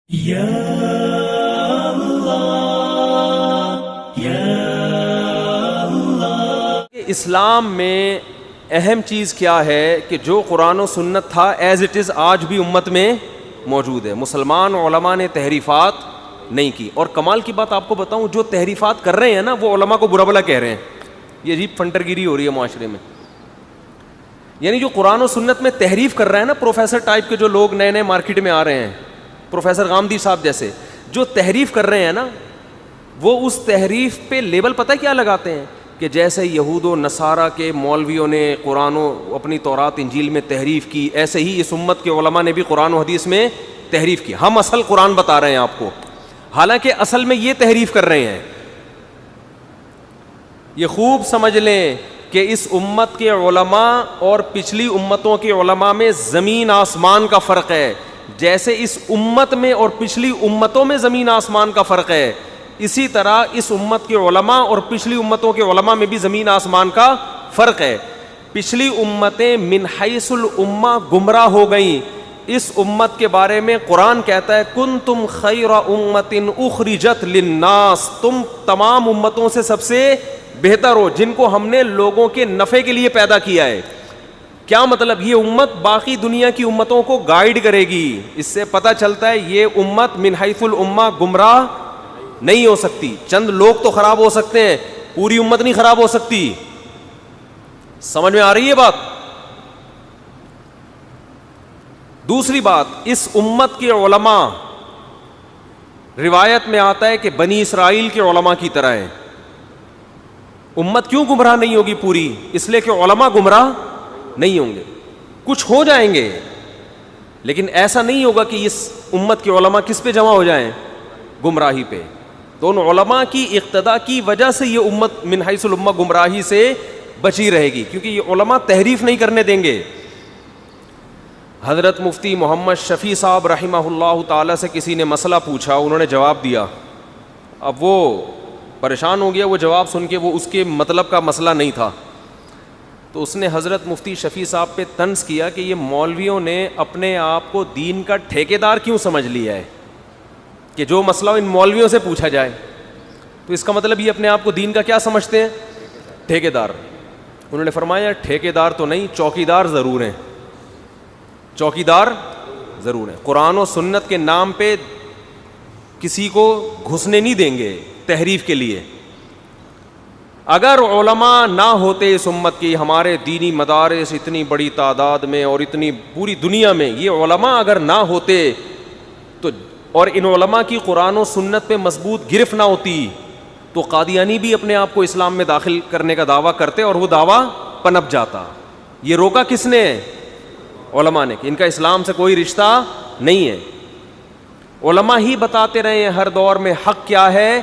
یا اللہ یا اللہ۔ اسلام میں اہم چیز کیا ہے کہ جو قرآن و سنت تھا ایز اٹ از آج بھی امت میں موجود ہے۔ مسلمان علماء نے تحریفات نہیں کی، اور کمال کی بات آپ کو بتاؤں، جو تحریفات کر رہے ہیں نا وہ علماء کو برا بھلا کہہ رہے ہیں۔ یہ عجیب فنٹرگیری ہو رہی ہے معاشرے میں، یعنی جو قرآن و سنت میں تحریف کر رہے ہیں نا، پروفیسر ٹائپ کے جو لوگ نئے نئے مارکیٹ میں آ رہے ہیں، پروفیسر غامدی صاحب جیسے، جو تحریف کر رہے ہیں نا، وہ اس تحریف پہ لیبل پتہ کیا لگاتے ہیں کہ جیسے یہود و نصارہ کے مولویوں نے قرآن و اپنی تورات انجیل میں تحریف کی، ایسے ہی اس امت کے علماء نے بھی قرآن و حدیث میں تحریف کی۔ ہم اصل قرآن بتا رہے ہیں آپ کو، حالانکہ اصل میں یہ تحریف کر رہے ہیں۔ یہ خوب سمجھ لیں کہ اس امت کے علماء اور پچھلی امتوں کے علماء میں زمین آسمان کا فرق ہے۔ جیسے اس امت میں اور پچھلی امتوں میں زمین آسمان کا فرق ہے، اسی طرح اس امت کے علماء اور پچھلی امتوں کے علماء میں بھی زمین آسمان کا فرق ہے۔ پچھلی امتیں من حیث الامہ گمراہ ہو گئیں، اس امت کے بارے میں قرآن کہتا ہے کنتم خیر امۃ اخرجت للناس، تم تمام امتوں سے سب سے بہتر ہو جن کو ہم نے لوگوں کے نفع کے لیے پیدا کیا ہے۔ کیا مطلب؟ یہ امت باقی دنیا کی امتوں کو گائیڈ کرے گی۔ اس سے پتہ چلتا ہے یہ امت من حیث الامہ گمراہ نہیں ہو سکتی۔ چند لوگ تو خراب ہو سکتے ہیں، پوری امت نہیں خراب ہو سکتی۔ سمجھ میں آ رہی ہے بات؟ دوسری بات، اس امت کے علماء، روایت میں آتا ہے کہ بنی اسرائیل کے علماء کی طرح ہے۔ امت کیوں گمراہ نہیں ہوگی پوری؟ اس لیے کہ علماء گمراہ نہیں ہوں گے۔ کچھ ہو جائیں گے لیکن ایسا نہیں ہوگا کہ اس امت کے علماء کس پہ جمع ہو جائیں؟ گمراہی پہ۔ تو ان علماء کی اقتداء کی وجہ سے یہ امت من حیث الامہ گمراہی سے بچی رہے گی، کیونکہ یہ علماء تحریف نہیں کرنے دیں گے۔ حضرت مفتی محمد شفیع صاحب رحمہ اللہ تعالی سے کسی نے مسئلہ پوچھا، انہوں نے جواب دیا۔ اب وہ پریشان ہو گیا، وہ جواب سن کے، وہ اس کے مطلب کا مسئلہ نہیں تھا، تو اس نے حضرت مفتی شفیع صاحب پہ طنز کیا کہ یہ مولویوں نے اپنے آپ کو دین کا ٹھیکیدار کیوں سمجھ لیا ہے کہ جو مسئلہ ان مولویوں سے پوچھا جائے۔ تو اس کا مطلب یہ اپنے آپ کو دین کا کیا سمجھتے ہیں؟ ٹھیکیدار۔ انہوں نے فرمایا ٹھیکیدار تو نہیں، چوکیدار ضرور ہیں، چوکیدار ضرور ہیں۔ قرآن و سنت کے نام پہ کسی کو گھسنے نہیں دیں گے تحریف کے لیے۔ اگر علماء نہ ہوتے اس امت کی، ہمارے دینی مدارس اتنی بڑی تعداد میں اور اتنی پوری دنیا میں، یہ علماء اگر نہ ہوتے تو، اور ان علماء کی قرآن و سنت پہ مضبوط گرفت نہ ہوتی، تو قادیانی بھی اپنے آپ کو اسلام میں داخل کرنے کا دعویٰ کرتے اور وہ دعویٰ پنپ جاتا۔ یہ روکا کس نے؟ علماء نے، کہ ان کا اسلام سے کوئی رشتہ نہیں ہے۔ علماء ہی بتاتے رہے ہیں ہر دور میں حق کیا ہے،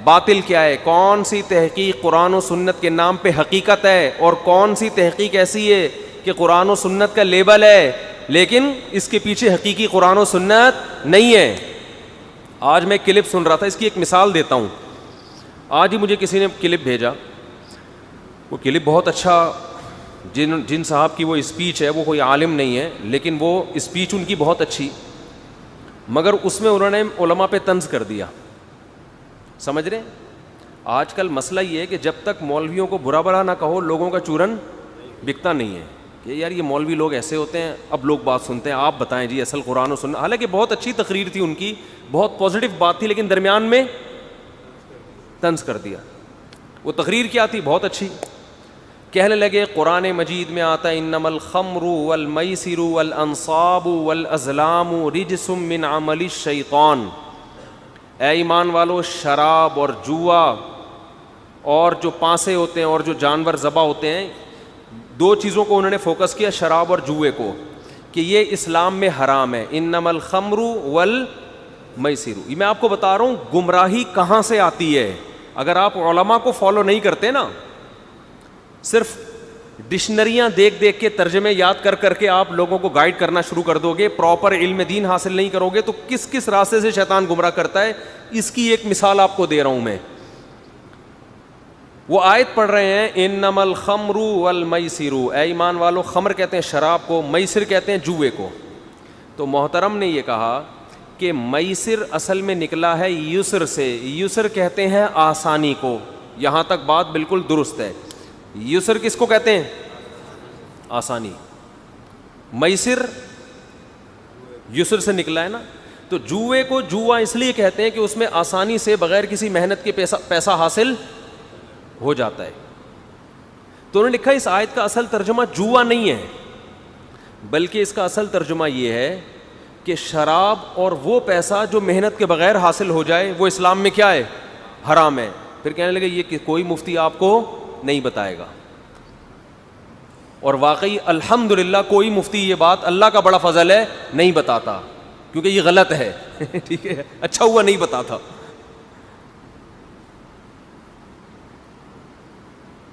باطل کیا ہے، کون سی تحقیق قرآن و سنت کے نام پہ حقیقت ہے اور کون سی تحقیق ایسی ہے کہ قرآن و سنت کا لیبل ہے لیکن اس کے پیچھے حقیقی قرآن و سنت نہیں ہے۔ آج میں کلپ سن رہا تھا، اس کی ایک مثال دیتا ہوں۔ آج ہی مجھے کسی نے کلپ بھیجا، وہ کلپ بہت اچھا، جن صاحب کی وہ اسپیچ ہے، وہ کوئی عالم نہیں ہے لیکن وہ اسپیچ ان کی بہت اچھی، مگر اس میں انہوں نے علماء پہ طنز کر دیا۔ سمجھ رہے ہیں؟ آج کل مسئلہ یہ ہے کہ جب تک مولویوں کو برا بھلا نہ کہو، لوگوں کا چورن بکتا نہیں ہے کہ یار یہ مولوی لوگ ایسے ہوتے ہیں۔ اب لوگ بات سنتے ہیں، آپ بتائیں جی اصل قرآن و سنت۔ حالانکہ بہت اچھی تقریر تھی ان کی، بہت پازیٹیو بات تھی، لیکن درمیان میں طنز کر دیا۔ وہ تقریر کیا تھی؟ بہت اچھی۔ کہنے لگے قرآن مجید میں آتا ہے انما الخمر والمیسر والانصاب والازلام رجس من عمل الشیطان، اے ایمان والو، شراب اور جوا اور جو پانسے ہوتے ہیں اور جو جانور ذبح ہوتے ہیں، دو چیزوں کو انہوں نے فوکس کیا، شراب اور جوئے کو، کہ یہ اسلام میں حرام ہے۔ انما الخمر والمیسر، یہ میں آپ کو بتا رہا ہوں گمراہی کہاں سے آتی ہے۔ اگر آپ علماء کو فالو نہیں کرتے نا، صرف ڈکشنریاں دیکھ دیکھ کے، ترجمے یاد کر کر کے آپ لوگوں کو گائیڈ کرنا شروع کر دو گے، پراپر علم دین حاصل نہیں کرو گے، تو کس کس راستے سے شیطان گمراہ کرتا ہے، اس کی ایک مثال آپ کو دے رہا ہوں میں۔ وہ آیت پڑھ رہے ہیں انما الخمر والمیسر، اے ایمان والو، خمر کہتے ہیں شراب کو، میسر کہتے ہیں جوئے کو۔ تو محترم نے یہ کہا کہ میسر اصل میں نکلا ہے یسر سے. یسر کہتے ہیں آسانی کو. یہاں تک بات بالکل درست ہے. یسر کس کو کہتے ہیں؟ آسانی. میسر یسر سے نکلا ہے نا. تو جوئے کو جوا اس لیے کہتے ہیں کہ اس میں آسانی سے بغیر کسی محنت کے پیسہ حاصل ہو جاتا ہے. تو انہوں نے لکھا اس آیت کا اصل ترجمہ جوا نہیں ہے, بلکہ اس کا اصل ترجمہ یہ ہے کہ شراب اور وہ پیسہ جو محنت کے بغیر حاصل ہو جائے وہ اسلام میں کیا ہے؟ حرام ہے. پھر کہنے لگے یہ کہ کوئی مفتی آپ کو نہیں بتائے گا. اور واقعی الحمدللہ کوئی مفتی یہ بات, اللہ کا بڑا فضل ہے, نہیں بتاتا, کیونکہ یہ غلط ہے. ٹھیک ہے, اچھا ہوا نہیں بتاتا.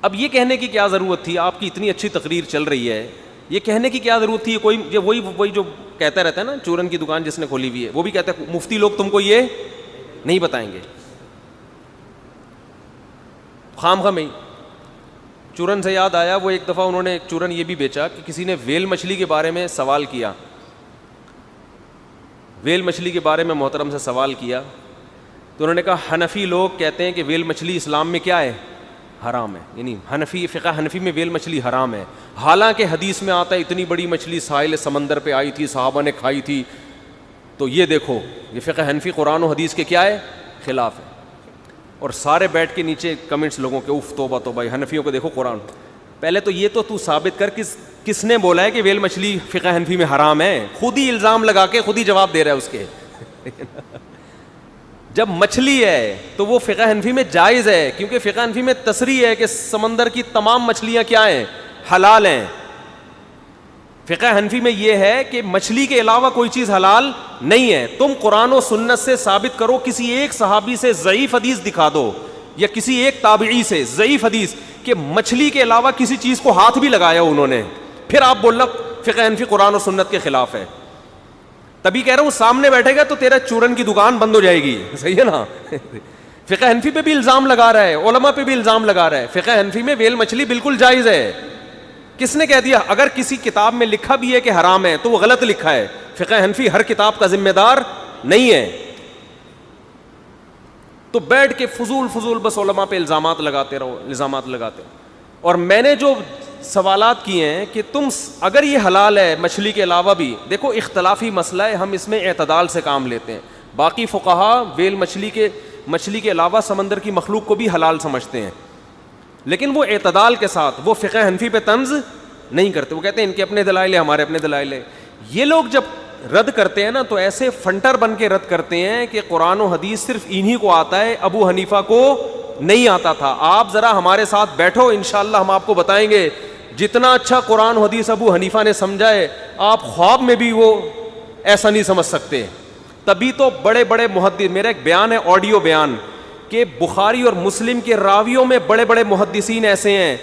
اب یہ کہنے کی کیا ضرورت تھی؟ آپ کی اتنی اچھی تقریر چل رہی ہے, یہ کہنے کی کیا ضرورت تھی؟ کوئی وہی جو کہتا رہتا ہے نا, چورن کی دکان جس نے کھولی ہوئی ہے, وہ بھی کہتا ہے مفتی لوگ تم کو یہ نہیں بتائیں گے. خام خام. چورن سے یاد آیا, وہ ایک دفعہ انہوں نے چورن یہ بھی بیچا کہ کسی نے ویل مچھلی کے بارے میں سوال کیا. ویل مچھلی کے بارے میں محترم سے سوال کیا تو انہوں نے کہا حنفی لوگ کہتے ہیں کہ ویل مچھلی اسلام میں کیا ہے؟ حرام ہے. یعنی حنفی فقہ حنفی میں ویل مچھلی حرام ہے. حالانکہ حدیث میں آتا ہے اتنی بڑی مچھلی ساحل سمندر پہ آئی تھی, صحابہ نے کھائی تھی. تو یہ دیکھو, یہ فقہ حنفی قرآن و حدیث کے کیا ہے؟ خلاف ہے. اور سارے بیٹھ کے نیچے کمنٹس لوگوں کے, اف توبہ توبہ, حنفیوں کو دیکھو قرآن. پہلے تو یہ تو ثابت کر کس نے بولا ہے کہ ویل مچھلی فقہ حنفی میں حرام ہے؟ خود ہی الزام لگا کے خود ہی جواب دے رہا ہے اس کے. جب مچھلی ہے تو وہ فقہ حنفی میں جائز ہے, کیونکہ فقہ حنفی میں تصریح ہے کہ سمندر کی تمام مچھلیاں کیا ہیں؟ حلال ہیں. فقہ حنفی میں یہ ہے کہ مچھلی کے علاوہ کوئی چیز حلال نہیں ہے. تم قرآن و سنت سے ثابت کرو, کسی ایک صحابی سے ضعیف حدیث دکھا دو یا کسی ایک تابعی سے ضعیف حدیث کہ مچھلی کے علاوہ کسی چیز کو ہاتھ بھی لگایا انہوں نے, پھر آپ بولنا فقہ حنفی قرآن و سنت کے خلاف ہے. تبھی کہہ رہا ہوں سامنے بیٹھے گا تو تیرا چورن کی دکان بند ہو جائے گی. صحیح ہے نا. فقہ حنفی پہ بھی الزام لگا رہا ہے, علماء پہ بھی الزام لگا رہا ہے. فقہ حنفی میں ویل مچھلی بالکل جائز ہے. کس نے کہہ دیا؟ اگر کسی کتاب میں لکھا بھی ہے کہ حرام ہے تو وہ غلط لکھا ہے. فقہ حنفی ہر کتاب کا ذمہ دار نہیں ہے. تو بیٹھ کے فضول بس علماء پہ الزامات لگاتے رہو, الزامات لگاتے. اور میں نے جو سوالات کیے ہیں کہ تم اگر یہ حلال ہے مچھلی کے علاوہ بھی, دیکھو اختلافی مسئلہ ہے, ہم اس میں اعتدال سے کام لیتے ہیں. باقی فقہا ویل مچھلی کے علاوہ سمندر کی مخلوق کو بھی حلال سمجھتے ہیں, لیکن وہ اعتدال کے ساتھ, وہ فقہ حنفی پہ طنز نہیں کرتے. وہ کہتے ہیں ان کے اپنے دلائل ہیں, ہمارے اپنے دلائل ہیں. یہ لوگ جب رد کرتے ہیں نا تو ایسے فنٹر بن کے رد کرتے ہیں کہ قرآن و حدیث صرف انہی کو آتا ہے, ابو حنیفہ کو نہیں آتا تھا. آپ ذرا ہمارے ساتھ بیٹھو, انشاءاللہ ہم آپ کو بتائیں گے جتنا اچھا قرآن و حدیث ابو حنیفہ نے سمجھا ہے, آپ خواب میں بھی وہ ایسا نہیں سمجھ سکتے. تبھی تو بڑے بڑے محدث, میرا ایک بیان ہے آڈیو بیان, کہ بخاری اور مسلم کے راویوں میں بڑے بڑے محدثین ایسے ہیں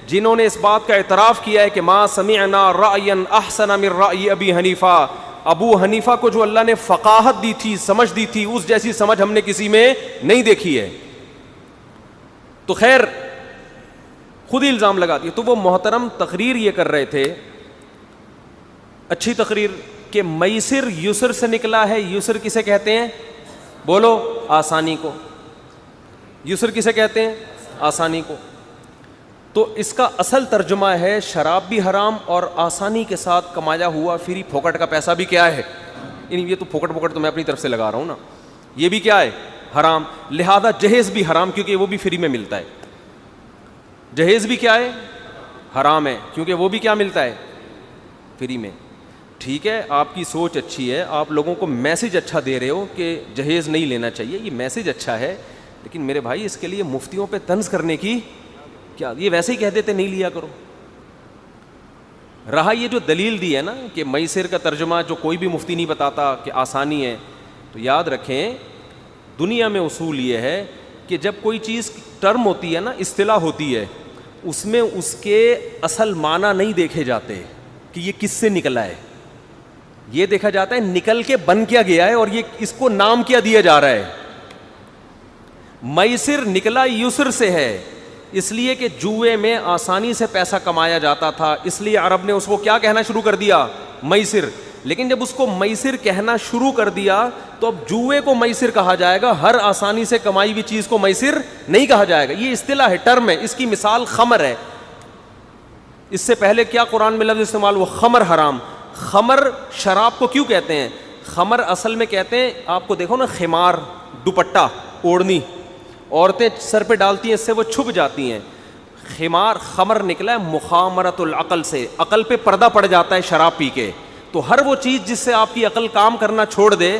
جنہوں نے اس بات کا اعتراف کیا ہے کہ ما سمعنا رأیا احسن من رأی ابی حنیفہ. ابو حنیفہ کو جو اللہ نے فقاہت دی تھی, سمجھ دی تھی, اس جیسی سمجھ ہم نے کسی میں نہیں دیکھی ہے. تو خیر خود ہی الزام لگا دیا. تو وہ محترم تقریر یہ کر رہے تھے, اچھی تقریر, کہ میسر یسر سے نکلا ہے. یسر کسے کہتے ہیں؟ بولو, آسانی کو. یسر کسے کہتے ہیں؟ آسانی کو. تو اس کا اصل ترجمہ ہے شراب بھی حرام اور آسانی کے ساتھ کمایا ہوا فری پھوکٹ کا پیسہ بھی کیا ہے؟ یہ تو پھوکٹ تو میں اپنی طرف سے لگا رہا ہوں نا, یہ بھی کیا ہے؟ حرام. لہذا جہیز بھی حرام, کیونکہ وہ بھی فری میں ملتا ہے. جہیز بھی کیا ہے؟ حرام ہے, کیونکہ وہ بھی کیا ملتا ہے؟ فری میں. ٹھیک ہے, آپ کی سوچ اچھی ہے, آپ لوگوں کو میسج اچھا دے رہے ہو کہ جہیز نہیں لینا چاہیے, یہ میسج اچھا ہے, لیکن میرے بھائی اس کے لیے مفتیوں پہ طنز کرنے کی کیا؟ یہ ویسے ہی کہہ دیتے نہیں لیا کرو. رہا یہ جو دلیل دی ہے نا کہ میسر کا ترجمہ جو کوئی بھی مفتی نہیں بتاتا کہ آسانی ہے, تو یاد رکھیں دنیا میں اصول یہ ہے کہ جب کوئی چیز ٹرم ہوتی ہے نا, اصطلاح ہوتی ہے, اس میں اس کے اصل معنی نہیں دیکھے جاتے کہ یہ کس سے نکلا ہے. یہ دیکھا جاتا ہے نکل کے بن کیا گیا ہے اور یہ اس کو نام کیا دیا جا رہا ہے. میسر نکلا یسر سے ہے, اس لیے کہ جوئے میں آسانی سے پیسہ کمایا جاتا تھا, اس لیے عرب نے اس کو کیا کہنا شروع کر دیا؟ میسر. لیکن جب اس کو میسر کہنا شروع کر دیا تو اب جوئے کو میسر کہا جائے گا, ہر آسانی سے کمائی ہوئی چیز کو میسر نہیں کہا جائے گا. یہ اصطلاح ہے, ٹرم ہے. اس کی مثال خمر ہے. اس سے پہلے کیا قرآن میں لفظ استعمال وہ خمر حرام. خمر شراب کو کیوں کہتے ہیں؟ خمر اصل میں کہتے ہیں, آپ کو دیکھو نا خمار, دوپٹہ اوڑھنی عورتیں سر پہ ڈالتی ہیں, اس سے وہ چھپ جاتی ہیں. خمار خمر نکلا ہے مخامرۃ العقل سے, عقل پہ پردہ پڑ جاتا ہے شراب پی کے. تو ہر وہ چیز جس سے آپ کی عقل کام کرنا چھوڑ دے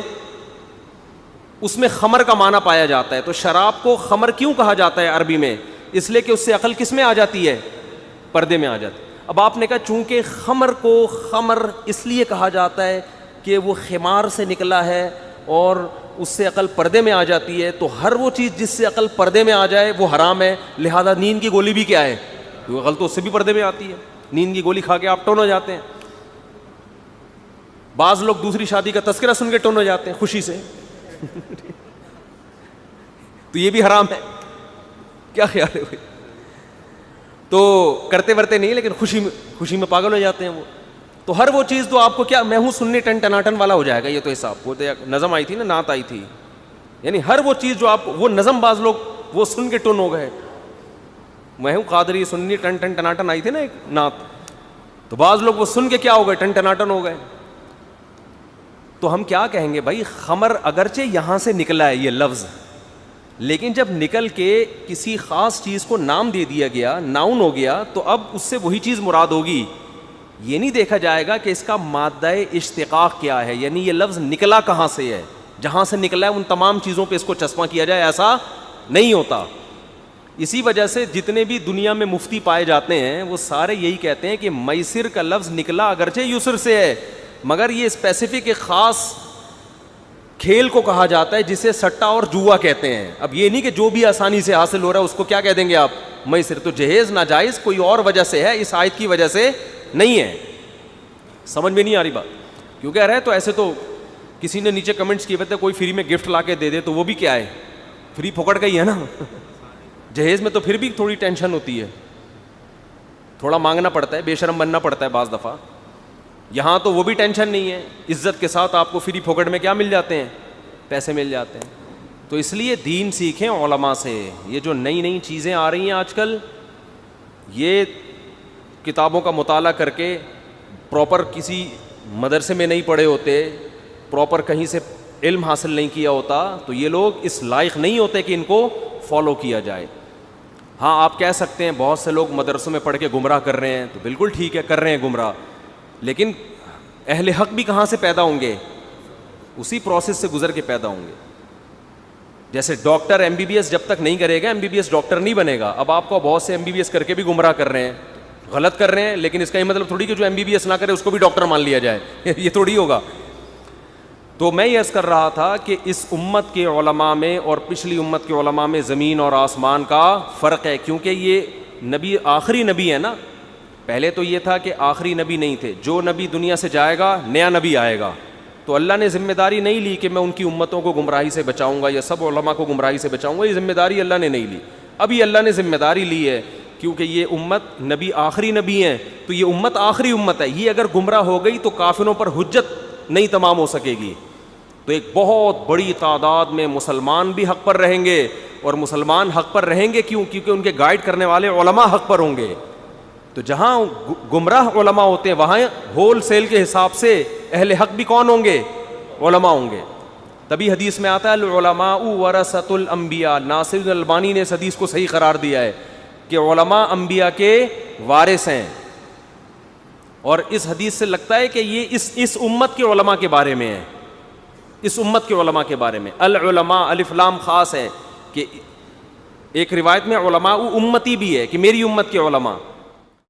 اس میں خمر کا معنی پایا جاتا ہے. تو شراب کو خمر کیوں کہا جاتا ہے عربی میں؟ اس لیے کہ اس سے عقل کس میں آ جاتی ہے؟ پردے میں آ جاتی. اب آپ نے کہا چونکہ خمر کو خمر اس لیے کہا جاتا ہے کہ وہ خمار سے نکلا ہے اور اس سے عقل پردے میں آ جاتی ہے, تو ہر وہ چیز جس سے عقل پردے میں آ جائے وہ حرام ہے. لہذا نیند کی گولی بھی کیا ہے؟ کیونکہ عقل تو اس سے بھی پردے میں آتی ہے. نیند کی گولی کھا کے آپ ٹون ہو جاتے ہیں. بعض لوگ دوسری شادی کا تذکرہ سن کے ٹون ہو جاتے ہیں خوشی سے. تو یہ بھی حرام ہے. کیا خیال ہے بھائی؟ تو کرتے ورتے نہیں, لیکن خوشی میں پاگل ہو جاتے ہیں وہ. تو ہر وہ چیز تو آپ کو کیا, میں ہوں سننے ٹن ٹناٹن والا ہو جائے گا یہ تو حساب. وہ تو نظم آئی تھی نا, نعت آئی تھی, یعنی ہر وہ چیز جو آپ, وہ نظم بعض لوگ وہ سن کے ٹن ہو گئے. میں ہوں قادری سننی ٹن ٹن ٹناٹن آئی تھی نا ایک نعت, تو بعض لوگ وہ سن کے کیا ہو گئے, ٹن ٹناٹن ہو گئے. تو ہم کیا کہیں گے بھائی, خمر اگرچہ یہاں سے نکلا ہے یہ لفظ, لیکن جب نکل کے کسی خاص چیز کو نام دے دیا گیا, ناؤن ہو گیا, تو اب اس سے وہی چیز مراد ہوگی. یہ نہیں دیکھا جائے گا کہ اس کا مادہ اشتقاق کیا ہے, یعنی یہ لفظ نکلا کہاں سے ہے, جہاں سے نکلا ہے ان تمام چیزوں پہ اس کو چسپاں کیا جائے, ایسا نہیں ہوتا. اسی وجہ سے جتنے بھی دنیا میں مفتی پائے جاتے ہیں وہ سارے یہی کہتے ہیں کہ میسر کا لفظ نکلا اگرچہ یسر سے ہے, مگر یہ اسپیسیفک ایک خاص کھیل کو کہا جاتا ہے جسے سٹا اور جوا کہتے ہیں. اب یہ نہیں کہ جو بھی آسانی سے حاصل ہو رہا ہے اس کو کیا کہہ دیں گے آپ, میسر. تو جہیز ناجائز کوئی اور وجہ سے ہے, اس آیت کی وجہ سے نہیں ہے. سمجھ میں نہیں آ رہی بات؟ کیوں کہہ رہے ہیں؟ تو ایسے تو کسی نے نیچے کمنٹس کیے ہوئے کوئی فری میں گفٹ لا کے دے دے تو وہ بھی کیا ہے, فری پھوکٹ کا ہی ہے نا. جہیز میں تو پھر بھی تھوڑی ٹینشن ہوتی ہے, تھوڑا مانگنا پڑتا ہے, بے شرم بننا پڑتا ہے بعض دفعہ. یہاں تو وہ بھی ٹینشن نہیں ہے, عزت کے ساتھ آپ کو فری پھوکٹ میں کیا مل جاتے ہیں, پیسے مل جاتے ہیں. تو اس لیے دین سیکھیں علماء سے. یہ جو نئی نئی چیزیں آ رہی ہیں آج کل, یہ کتابوں کا مطالعہ کر کے پراپر کسی مدرسے میں نہیں پڑھے ہوتے, پراپر کہیں سے علم حاصل نہیں کیا ہوتا, تو یہ لوگ اس لائق نہیں ہوتے کہ ان کو فالو کیا جائے. ہاں آپ کہہ سکتے ہیں بہت سے لوگ مدرسوں میں پڑھ کے گمراہ کر رہے ہیں, تو بالکل ٹھیک ہے, کر رہے ہیں گمراہ, لیکن اہل حق بھی کہاں سے پیدا ہوں گے؟ اسی پروسیس سے گزر کے پیدا ہوں گے. جیسے doctor M B B S جب تک نہیں کرے گا M B B S doctor نہیں بنے گا. اب آپ کو بہت سے ایم بی بی ایس کر کے بھی گمراہ کر رہے ہیں, غلط کر رہے ہیں, لیکن اس کا یہ مطلب تھوڑی کہ جو ایم بی بی ایس نہ کرے اس کو بھی ڈاکٹر مان لیا جائے. یہ تھوڑی ہوگا. تو میں یہ عرض کر رہا تھا کہ اس امت کے علماء میں اور پچھلی امت کے علماء میں زمین اور آسمان کا فرق ہے, کیونکہ یہ نبی آخری نبی ہے نا. پہلے تو یہ تھا کہ آخری نبی نہیں تھے, جو نبی دنیا سے جائے گا نیا نبی آئے گا. تو اللہ نے ذمہ داری نہیں لی کہ میں ان کی امتوں کو گمراہی سے بچاؤں گا یا سب علماء کو گمراہی سے بچاؤں گا. یہ ذمہ داری اللہ نے نہیں لی. ابھی اللہ نے ذمہ داری لی ہے, کیونکہ یہ امت نبی آخری نبی ہیں, تو یہ امت آخری امت ہے. یہ اگر گمراہ ہو گئی تو کافروں پر حجت نہیں تمام ہو سکے گی. تو ایک بہت بڑی تعداد میں مسلمان بھی حق پر رہیں گے, اور مسلمان حق پر رہیں گے کیوں؟ کیونکہ ان کے گائیڈ کرنے والے علماء حق پر ہوں گے. تو جہاں گمراہ علماء ہوتے ہیں وہاں ہول سیل کے حساب سے اہل حق بھی کون ہوں گے؟ علماء ہوں گے. تبھی حدیث میں آتا ہے العلماء ورثۃ الانبیاء. ناصر البانی نے اس حدیث کو صحیح قرار دیا ہے کہ علماء انبیاء کے وارث ہیں. اور اس حدیث سے لگتا ہے کہ یہ اس امت کے علماء کے بارے میں ہے, اس امت کے علماء کے بارے میں. العلماء الف لام خاص ہے, کہ ایک روایت میں علماء امتی بھی ہے کہ میری امت کے علماء,